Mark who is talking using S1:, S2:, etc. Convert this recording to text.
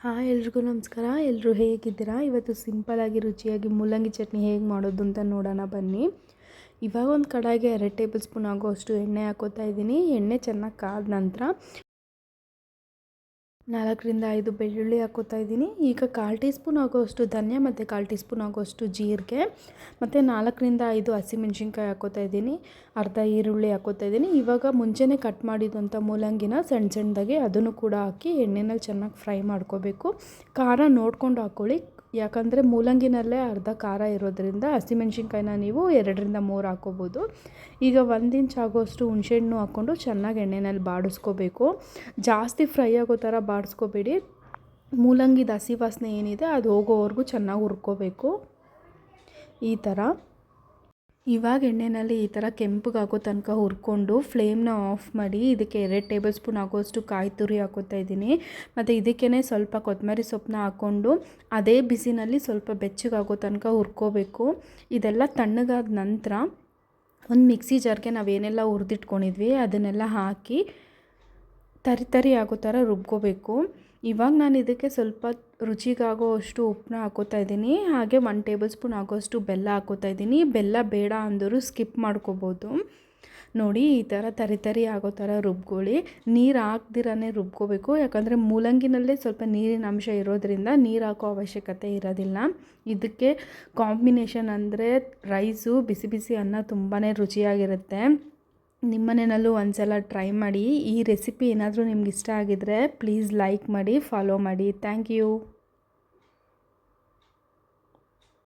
S1: Hi ಎಲ್ರಿಗೂ ನಮಸ್ಕಾರ. ಎಲ್ಲರೂ ಹೇಗಿದ್ದೀರಾ? ಇವತ್ತು ಸಿಂಪಲಾಗಿ ರುಚಿಯಾಗಿ ಮೂಲಂಗಿ ಚಟ್ನಿ ಹೇಗೆ ಮಾಡೋದು ಅಂತ ನೋಡೋಣ ಬನ್ನಿ. ಇವಾಗ ಒಂದು ಕಡಾಯಿಗೆ 2 ಟೇಬಲ್ ಸ್ಪೂನ್ ಆಗೋಷ್ಟು ಎಣ್ಣೆ ಹಾಕೋತಾ ಇದ್ದೀನಿ. ಎಣ್ಣೆ ಚೆನ್ನಾಗಿ ಕಾದ ನಂತರ 4ರಿಂದ 5 ಬೆಳ್ಳುಳ್ಳಿ ಹಾಕೋತಾ ಇದ್ದೀನಿ. ಈಗ 1/4 ಟೀ ಸ್ಪೂನ್ ಆಗೋಷ್ಟು ಧನಿಯಾ ಮತ್ತು 1/4 ಟೀ ಸ್ಪೂನ್ ಆಗೋಷ್ಟು ಜೀರಿಗೆ ಮತ್ತು 4ರಿಂದ 5 ಹಸಿಮೆಣ್ಸಿನ್ಕಾಯಿ ಹಾಕೋತಾ ಇದ್ದೀನಿ. ಅರ್ಧ ಈರುಳ್ಳಿ ಹಾಕೋತಾ ಇದ್ದೀನಿ. ಇವಾಗ ಮುಂಚೆನೇ ಕಟ್ ಮಾಡಿದಂಥ ಮೂಲಂಗಿನ ಸಣ್ಣ ಸಣ್ಣದಾಗಿ ಅದನ್ನು ಕೂಡ ಹಾಕಿ ಎಣ್ಣೆನಲ್ಲಿ ಚೆನ್ನಾಗಿ ಫ್ರೈ ಮಾಡ್ಕೋಬೇಕು. ಖಾರ ನೋಡ್ಕೊಂಡು ಹಾಕ್ಕೊಳ್ಳಿ, ಯಾಕಂದರೆ ಮೂಲಂಗಿನಲ್ಲೇ ಅರ್ಧ ಖಾರ ಇರೋದ್ರಿಂದ ಹಸಿಮೆಣ್ಸಿನ್ಕಾಯಿನ ನೀವು 2ರಿಂದ 3 ಹಾಕ್ಕೋಬೋದು. ಈಗ 1 ಇಂಚ್ ಆಗೋಷ್ಟು ಹುಣಸೆಹಣ್ಣು ಹಾಕ್ಕೊಂಡು ಚೆನ್ನಾಗಿ ಎಣ್ಣೆಯಲ್ಲಿ ಬಾಡಿಸ್ಕೋಬೇಕು. ಜಾಸ್ತಿ ಫ್ರೈ ಆಗೋ ಥರ ಬಾಡಿಸ್ಕೋಬೇಡಿ. ಮೂಲಂಗಿದ ಹಸಿ ವಾಸನೆ ಏನಿದೆ ಅದು ಹೋಗೋವರೆಗೂ ಚೆನ್ನಾಗಿ ಹುರ್ಕೋಬೇಕು. ಈ ಥರ ಇವಾಗ ಎಣ್ಣೆಯಲ್ಲಿ ಈ ಥರ ಕೆಂಪಗಾಗೋ ತನಕ ಹುರ್ಕೊಂಡು ಫ್ಲೇಮ್ನ ಆಫ್ ಮಾಡಿ ಇದಕ್ಕೆ 2 ಟೇಬಲ್ ಸ್ಪೂನ್ ಆಗೋಷ್ಟು ಕಾಯಿ ತುರಿ ಹಾಕೋತಾ ಇದ್ದೀನಿ. ಮತ್ತು ಇದಕ್ಕೇ ಸ್ವಲ್ಪ ಕೊತ್ತಂಬರಿ ಸೊಪ್ಪನ್ನ ಹಾಕ್ಕೊಂಡು ಅದೇ ಬಿಸಿನಲ್ಲಿ ಸ್ವಲ್ಪ ಬೆಚ್ಚಗಾಗೋ ತನಕ ಹುರ್ಕೋಬೇಕು. ಇದೆಲ್ಲ ತಣ್ಣಗಾದ ನಂತರ ಒಂದು ಮಿಕ್ಸಿ ಜಾರ್ಗೆ ನಾವೇನೆಲ್ಲ ಹುರಿದಿಟ್ಕೊಂಡಿದ್ವಿ ಅದನ್ನೆಲ್ಲ ಹಾಕಿ ತರಿ ಆಗೋ ಥರ ರುಬ್ಕೋಬೇಕು. ಇವಾಗ ನಾನು ಇದಕ್ಕೆ ಸ್ವಲ್ಪ ರುಚಿಗಾಗೋ ಅಷ್ಟು ಉಪ್ಪನ್ನ ಹಾಕೋತಾ ಇದ್ದೀನಿ. ಹಾಗೆ 1 ಟೇಬಲ್ ಸ್ಪೂನ್ ಆಗೋಷ್ಟು ಬೆಲ್ಲ ಹಾಕೋತಾ ಇದ್ದೀನಿ. ಬೆಲ್ಲ ಬೇಡ ಅಂದರೂ ಸ್ಕಿಪ್ ಮಾಡ್ಕೋಬೋದು. ನೋಡಿ, ಈ ಥರ ತರಿ ಆಗೋ ಥರ ರುಬ್ಕೊಳ್ಳಿ. ನೀರು ಹಾಕ್ದಿರೇ ರುಬ್ಕೋಬೇಕು, ಯಾಕಂದರೆ ಮೂಲಂಗಿನಲ್ಲೇ ಸ್ವಲ್ಪ ನೀರಿನ ಅಂಶ ಇರೋದ್ರಿಂದ ನೀರು ಹಾಕೋ ಅವಶ್ಯಕತೆ ಇರೋದಿಲ್ಲ. ಇದಕ್ಕೆ ಕಾಂಬಿನೇಷನ್ ಅಂದರೆ ರೈಸು, ಬಿಸಿ ಬಿಸಿ ಅನ್ನ ತುಂಬಾ ರುಚಿಯಾಗಿರುತ್ತೆ. ನಿಮ್ಮನೆಯಲ್ಲೂ ಒಂದ್ಸಲ ಟ್ರೈ ಮಾಡಿ. ಈ ರೆಸಿಪಿ ಏನಾದರೂ ನಿಮ್ಗೆ ಇಷ್ಟ ಆಗಿದರೆ ಪ್ಲೀಸ್ ಲೈಕ್ ಮಾಡಿ, ಫಾಲೋ ಮಾಡಿ. Thank you.